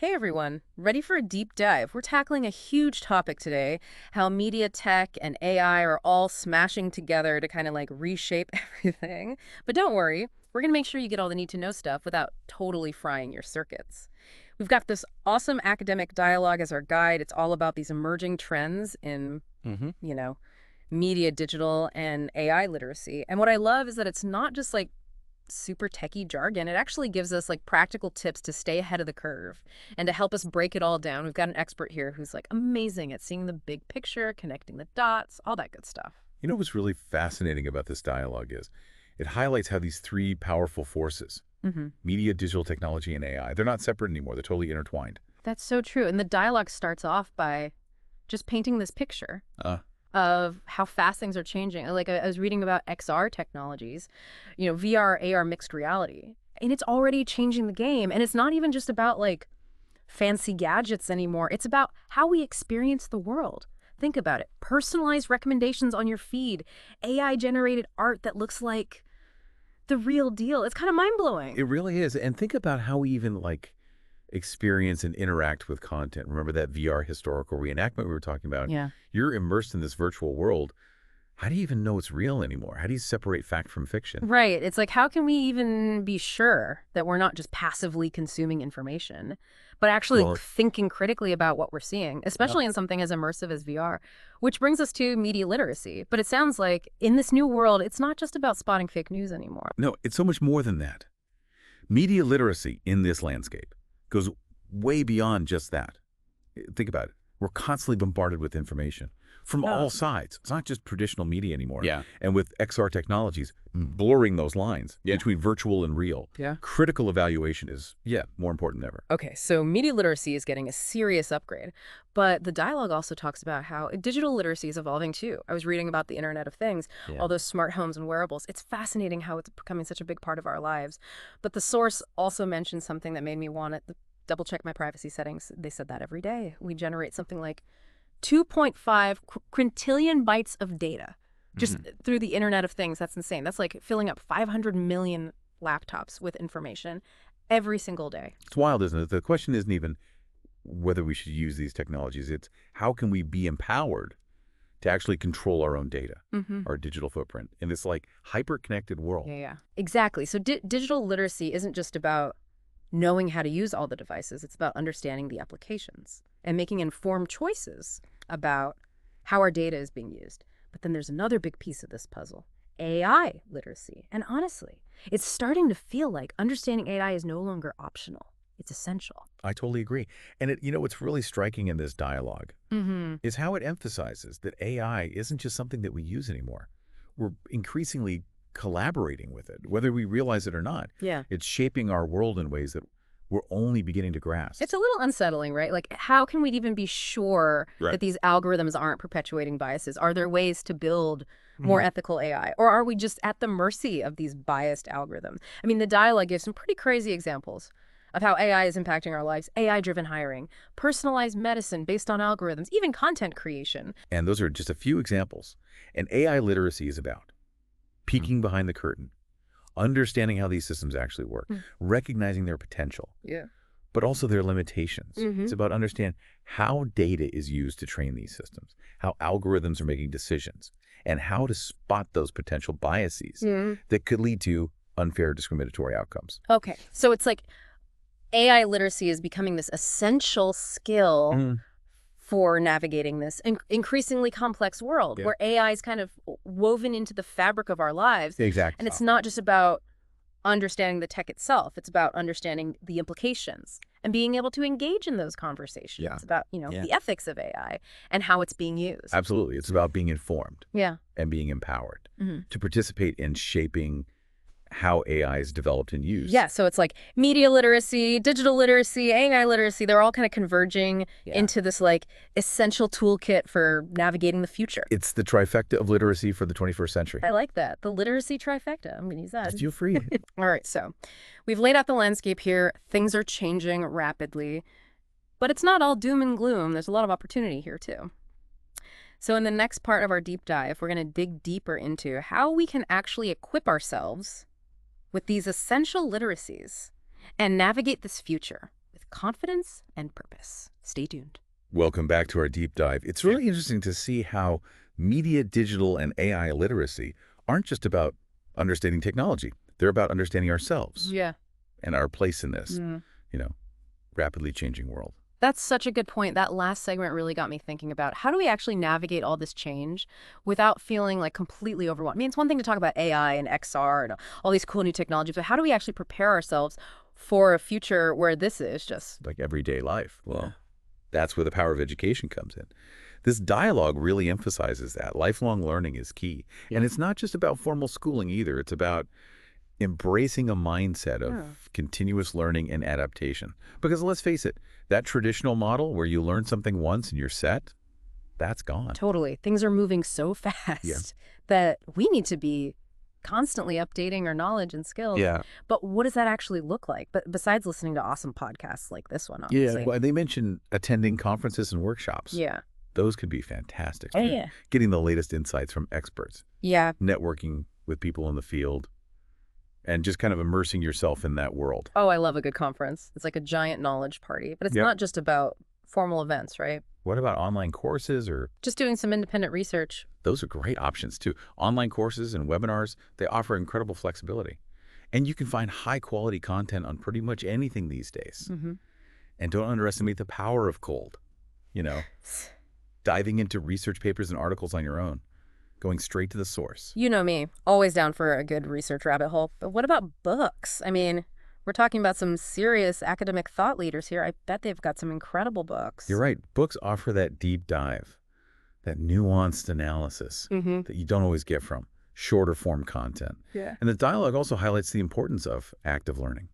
Hey everyone, ready for a deep dive? We're tackling a huge topic today, how media tech and AI are all smashing together to kind of like reshape everything. But don't worry, we're going to make sure you get all the need to know stuff without totally frying your circuits. We've got this awesome academic dialogue as our guide. It's all about these emerging trends in, hmm you know, media, digital, and AI literacy. And what I love is that it's not just like super techie jargon. It actually gives us like practical tips to stay ahead of the curve and to help us break it all down. We've got an expert here who's like amazing at seeing the big picture, connecting the dots, all that good stuff. You know what's really fascinating about this dialogue is it highlights how these three powerful forces, hmm media, digital technology, and AI, they're not separate anymore. They're totally intertwined. That's so true. And the dialogue starts off by just painting this picture Uh, of how fast things are changing. Like I was reading about XR technologies, VR, AR, mixed reality, and it's already changing the game. And it's not even just about like fancy gadgets anymore. It's about how we experience the world. Think about it. Personalized recommendations on your feed, AI generated art that looks like the real deal. It's kind of mind blowing. it really is. And think about how we even experience and interact with content. Remember that VR historical reenactment we were talking about? Yeah. You're immersed in this virtual world. How do you even know it's real anymore? How do you separate fact from fiction? Right. It's like, how can we even be sure that we're not just passively consuming information, but actually Well, thinking critically about what we're seeing, yeah. especially in something as immersive as VR? Which brings us to media literacy. But it sounds like in this new world, it's not just about spotting fake news anymore. No, it's so much more than that. Media literacy in this landscape goes way beyond just that. Think about it. We're constantly bombarded with information from Oh, all sides. It's not just traditional media anymore. Yeah. And with XR technologies blurring those lines Yeah. between virtual and real, yeah. critical evaluation is, more important than ever. Okay, so media literacy is getting a serious upgrade, but the dialogue also talks about how digital literacy is evolving too. I was reading about the Internet of Things, Yeah. all those smart homes and wearables. It's fascinating how it's becoming such a big part of our lives. But the source also mentioned something that made me want to double check my privacy settings. They said that every day we generate something like 2.5 quintillion bytes of data just through the Internet of Things. That's insane. That's like filling up 500 million laptops with information every single day. It's wild, isn't it? The question isn't even whether we should use these technologies. It's how can we be empowered to actually control our own data, our digital footprint in this hyper-connected world. Yeah. Exactly. So digital literacy isn't just about knowing how to use all the devices. It's about understanding the applications and making informed choices about how our data is being used. But then there's another big piece of this puzzle, AI literacy. And honestly, it's starting to feel like understanding AI is no longer optional. It's essential. I totally agree. And what's really striking in this dialogue Mm-hmm. is how it emphasizes that AI isn't just something that we use anymore. We're increasingly collaborating with it, whether we realize it or not. Yeah. It's shaping our world in ways that we're only beginning to grasp. It's a little unsettling, right? Like, how can we even be sure Right. that these algorithms aren't perpetuating biases? Are there ways to build more ethical AI? Or are we just at the mercy of these biased algorithms? I mean, the dialogue gives some pretty crazy examples of how AI is impacting our lives. AI-driven hiring, personalized medicine based on algorithms, even content creation. And those are just a few examples. And AI literacy is about peeking behind the curtain, understanding how these systems actually work, recognizing their potential, Yeah. but also their limitations. Mhm. It's about understanding how data is used to train these systems, how algorithms are making decisions, and how to spot those potential biases that could lead to unfair discriminatory outcomes. Okay, so it's like AI literacy is becoming this essential skill for navigating this increasingly complex world Yeah. where AI is kind of woven into the fabric of our lives. Exactly. And it's not just about understanding the tech itself. It's about understanding the implications and being able to engage in those conversations. Yeah. It's about, Yeah. the ethics of AI and how it's being used. Absolutely. It's about being informed Yeah. and being empowered Mhm. to participate in shaping how AI is developed and used. Yeah, so it's like media literacy, digital literacy, AI literacy, they're all kind of converging Yeah. into this essential toolkit for navigating the future. It's the trifecta of literacy for the 21st century. I like that. The literacy trifecta. I'm going to use that. Just feel free. All right, so we've laid out the landscape here. Things are changing rapidly, but it's not all doom and gloom. There's a lot of opportunity here too. So in the next part of our deep dive, we're going to dig deeper into how we can actually equip ourselves with these essential literacies and navigate this future with confidence and purpose. Stay tuned. Welcome back to our deep dive. It's really interesting to see how media, digital, and AI literacy aren't just about understanding technology. They're about understanding ourselves Yeah. and our place in this, you know, rapidly changing world. That's such a good point. That last segment really got me thinking about how do we actually navigate all this change without feeling like completely overwhelmed? I mean, it's one thing to talk about AI and XR and all these cool new technologies, but how do we actually prepare ourselves for a future where this is just Like everyday life. Well, that's where the power of education comes in. This dialogue really emphasizes that lifelong learning is key. And it's not just about formal schooling either. It's about embracing a mindset of continuous learning and adaptation. Because let's face it, that traditional model where you learn something once and you're set, that's gone. totally? Things are moving so fast that we need to be constantly updating our knowledge and skills. But what does that actually look like? But besides listening to awesome podcasts like this one, obviously. Well, they mentioned attending conferences and workshops. Yeah. Those could be fantastic. Oh, yeah. Getting the latest insights from experts. Yeah. Networking with people in the field. And just kind of immersing yourself in that world. Oh, I love a good conference. It's like a giant knowledge party. But it's not just about formal events, right? What about online courses or... Just doing some independent research. Those are great options too. Online courses and webinars, they offer incredible flexibility. And you can find high quality content on pretty much anything these days. And don't underestimate the power of cold. You know, diving into research papers and articles on your own. Going straight to the source. You know me, always down for a good research rabbit hole. But what about books? I mean, we're talking about some serious academic thought leaders here. I bet they've got some incredible books. You're right. Books offer that deep dive, that nuanced analysis that you don't always get from shorter form content. And the dialogue also highlights the importance of active learning,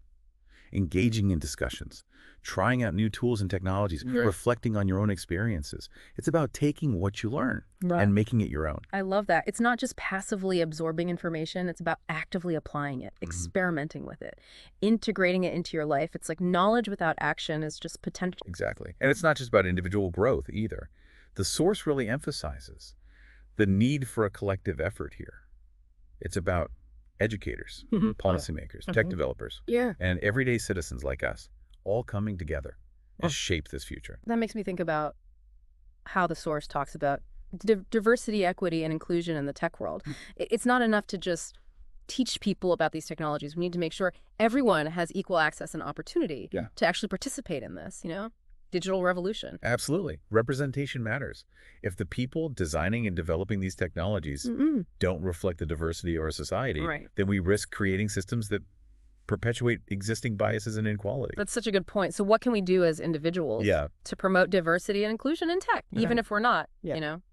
engaging in discussions, trying out new tools and technologies, reflecting on your own experiences. It's about taking what you learn and making it your own. I love that. It's not just passively absorbing information. It's about actively applying it, experimenting with it, integrating it into your life. It's like knowledge without action is just potential. Exactly. And it's not just about individual growth either. The source really emphasizes the need for a collective effort here. It's about educators, policymakers, tech developers, and everyday citizens like us, all coming together to shape this future. That makes me think about how the source talks about diversity, equity, and inclusion in the tech world. It's not enough to just teach people about these technologies. We need to make sure everyone has equal access and opportunity to actually participate in this, you know? Digital revolution. Absolutely. Representation matters. If the people designing and developing these technologies don't reflect the diversity of our society, then we risk creating systems that perpetuate existing biases and inequality. That's such a good point. So what can we do as individuals to promote diversity and inclusion in tech, even if we're not, you know,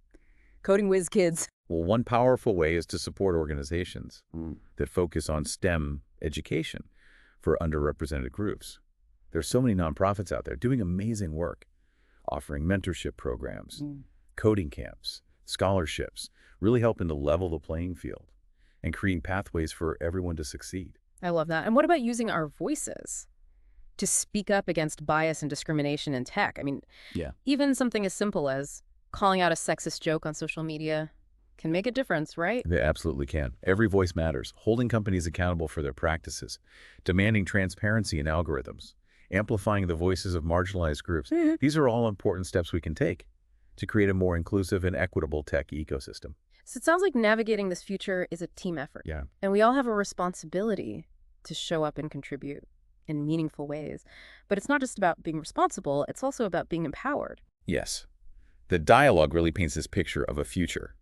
coding whiz kids? Well, one powerful way is to support organizations that focus on STEM education for underrepresented groups. There's so many nonprofits out there doing amazing work, offering mentorship programs, coding camps, scholarships, really helping to level the playing field and creating pathways for everyone to succeed. I love that. And what about using our voices to speak up against bias and discrimination in tech? I mean, even something as simple as calling out a sexist joke on social media can make a difference, right? They absolutely can. Every voice matters. Holding companies accountable for their practices, demanding transparency in algorithms, amplifying the voices of marginalized groups. These are all important steps we can take to create a more inclusive and equitable tech ecosystem. So it sounds like navigating this future is a team effort. And we all have a responsibility to show up and contribute in meaningful ways. But it's not just about being responsible, it's also about being empowered. Yes. The dialogue really paints this picture of a future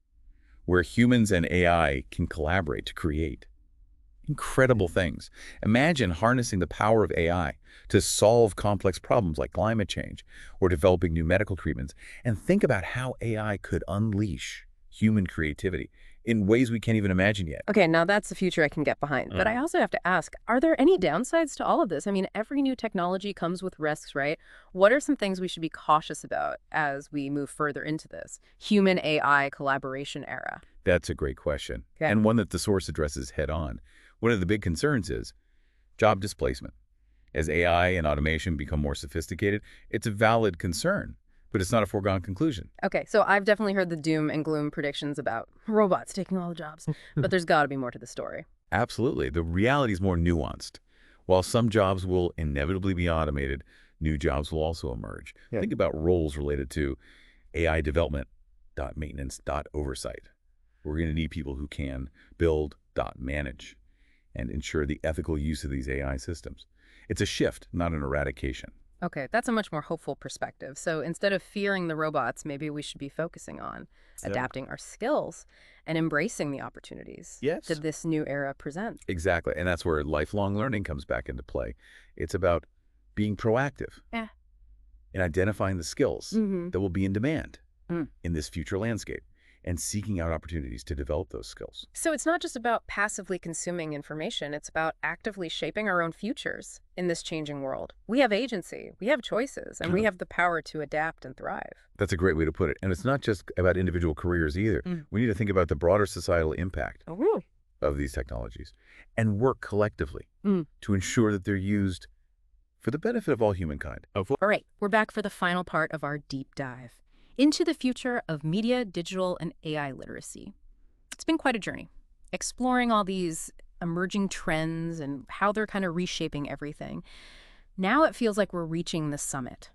where humans and AI can collaborate to create incredible things. Imagine harnessing the power of AI to solve complex problems like climate change or developing new medical treatments. And think about how AI could unleash human creativity in ways we can't even imagine yet. Okay, now that's the future I can get behind. But I also have to ask, are there any downsides to all of this? I mean, every new technology comes with risks, right? What are some things we should be cautious about as we move further into this human-AI collaboration era? That's a great question, and one that the source addresses head on. One of the big concerns is job displacement. As AI and automation become more sophisticated, it's a valid concern, but it's not a foregone conclusion. Okay, so I've definitely heard the doom and gloom predictions about robots taking all the jobs, but there's got to be more to the story. Absolutely. The reality is more nuanced. While some jobs will inevitably be automated, new jobs will also emerge. Yeah. Think about roles related to AI development, maintenance, oversight. We're going to need people who can build, manage, and ensure the ethical use of these AI systems. It's a shift, not an eradication. Okay, that's a much more hopeful perspective. So instead of fearing the robots, maybe we should be focusing on Yeah. adapting our skills and embracing the opportunities Yes. that this new era presents. Exactly. And that's where lifelong learning comes back into play. It's about being proactive Yeah. and identifying the skills Mm-hmm. that will be in demand Mm. in this future landscape and seeking out opportunities to develop those skills. So it's not just about passively consuming information, it's about actively shaping our own futures in this changing world. We have agency, we have choices, and we have the power to adapt and thrive. That's a great way to put it. And it's not just about individual careers either. Mm. We need to think about the broader societal impact Oh, of these technologies and work collectively Mm. to ensure that they're used for the benefit of all humankind. all right, we're back for the final part of our deep dive into the future of media, digital, and AI literacy. It's been quite a journey, exploring all these emerging trends and how they're kind of reshaping everything. Now it feels like we're reaching the summit,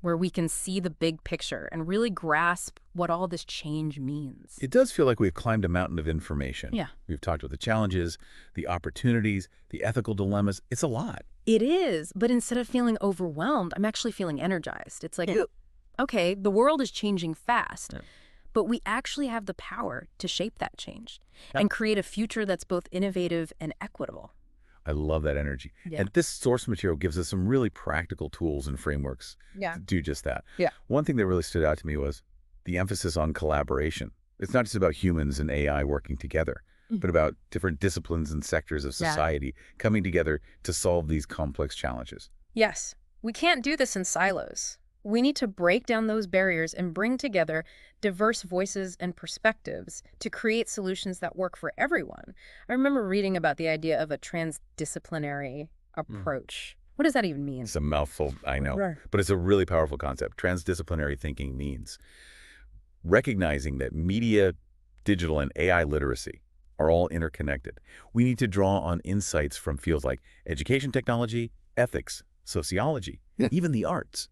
where we can see the big picture and really grasp what all this change means. It does feel like we've climbed a mountain of information. Yeah. We've talked about the challenges, the opportunities, the ethical dilemmas. It's a lot. It is, but instead of feeling overwhelmed, I'm actually feeling energized. It's like, okay, the world is changing fast, but we actually have the power to shape that change and create a future that's both innovative and equitable. I love that energy. Yeah. And this source material gives us some really practical tools and frameworks to do just that. Yeah. One thing that really stood out to me was the emphasis on collaboration. It's not just about humans and AI working together, but about different disciplines and sectors of society coming together to solve these complex challenges. Yes, we can't do this in silos. We need to break down those barriers and bring together diverse voices and perspectives to create solutions that work for everyone. I remember reading about the idea of a transdisciplinary approach. What does that even mean? It's a mouthful, I know, Right. but it's a really powerful concept. Transdisciplinary thinking means recognizing that media, digital, and AI literacy are all interconnected. We need to draw on insights from fields like education technology, ethics, sociology, even the arts,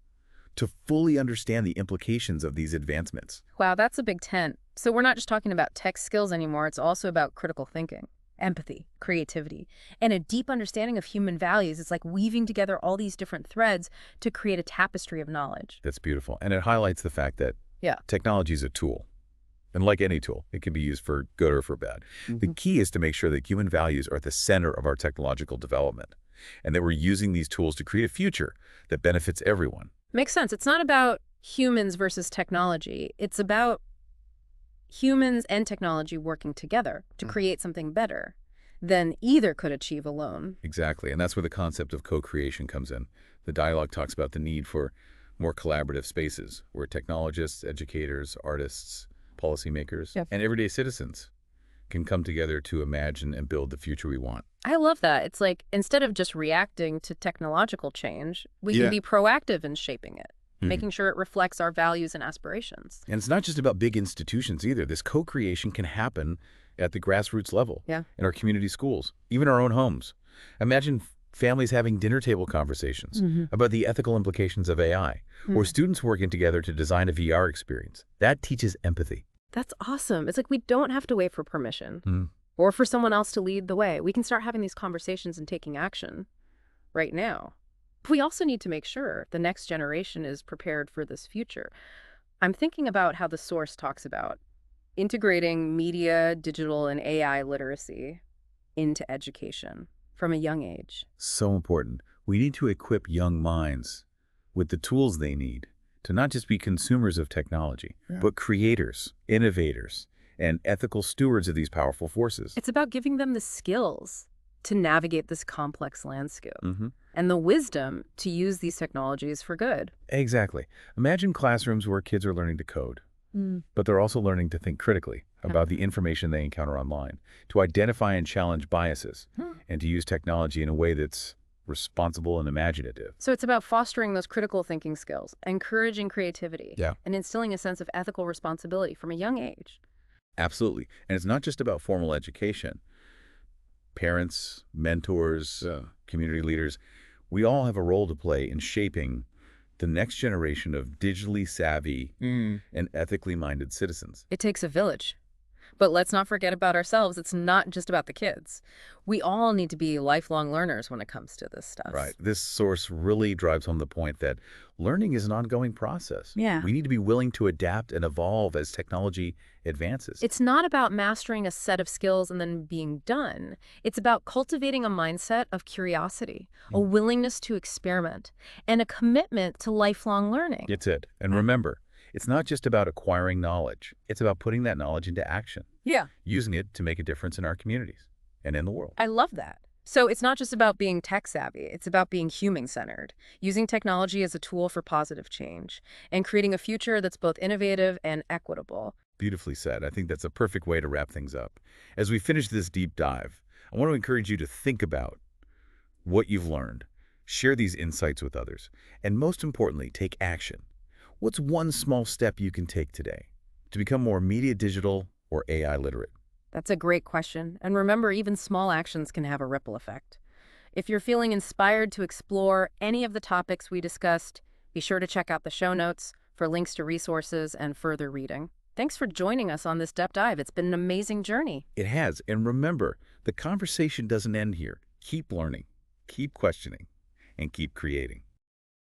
to fully understand the implications of these advancements. Wow, that's a big tent. So we're not just talking about tech skills anymore. It's also about critical thinking, empathy, creativity, and a deep understanding of human values. It's like weaving together all these different threads to create a tapestry of knowledge. That's beautiful. And it highlights the fact that technology is a tool. And like any tool, it can be used for good or for bad. The key is to make sure that human values are at the center of our technological development and that we're using these tools to create a future that benefits everyone. Makes sense. It's not about humans versus technology. It's about humans and technology working together to create something better than either could achieve alone. Exactly. And that's where the concept of co-creation comes in. The dialogue talks about the need for more collaborative spaces where technologists, educators, artists, policymakers, and everyday citizens can come together to imagine and build the future we want. I love that. It's like instead of just reacting to technological change, we can be proactive in shaping it, making sure it reflects our values and aspirations. And it's not just about big institutions either. This co-creation can happen at the grassroots level, in our community schools, even our own homes. Imagine families having dinner table conversations about the ethical implications of AI, or students working together to design a VR experience. That teaches empathy. That's awesome. It's like we don't have to wait for permission or for someone else to lead the way. We can start having these conversations and taking action right now. We also need to make sure the next generation is prepared for this future. I'm thinking about how the source talks about integrating media, digital, and AI literacy into education from a young age. So important. We need to equip young minds with the tools they need to not just be consumers of technology, but creators, innovators, and ethical stewards of these powerful forces. It's about giving them the skills to navigate this complex landscape and the wisdom to use these technologies for good. Exactly. Imagine classrooms where kids are learning to code, but they're also learning to think critically about the information they encounter online, to identify and challenge biases, and to use technology in a way that's responsible and imaginative. So it's about fostering those critical thinking skills, encouraging creativity, and instilling a sense of ethical responsibility from a young age. Absolutely. And it's not just about formal education. Parents, mentors, community leaders, We all have a role to play in shaping the next generation of digitally savvy and ethically minded citizens. It takes a village. But let's not forget about ourselves. It's not just about the kids. We all need to be lifelong learners when it comes to this Right. stuff. This source really drives home the point that learning is an ongoing process. Yeah. We need to be willing to adapt and evolve as technology advances. It's not about mastering a set of skills and then being done. It's about cultivating a mindset of curiosity, a Mm. willingness to experiment, and a commitment to lifelong learning. It's it. And remember, it's not just about acquiring knowledge. It's about putting that knowledge into action, Yeah. using it to make a difference in our communities and in the world. I love that. So it's not just about being tech savvy, it's about being human-centered, using technology as a tool for positive change, and creating a future that's both innovative and equitable. Beautifully said. I think that's a perfect way to wrap things up. As we finish this deep dive, I want to encourage you to think about what you've learned, share these insights with others, and most importantly, take action. What's one small step you can take today to become more media digital or AI literate? That's a great question. And remember, even small actions can have a ripple effect. If you're feeling inspired to explore any of the topics we discussed, be sure to check out the show notes for links to resources and further reading. Thanks for joining us on this deep dive. It's been an amazing journey. It has. And remember, the conversation doesn't end here. Keep learning, keep questioning, and keep creating.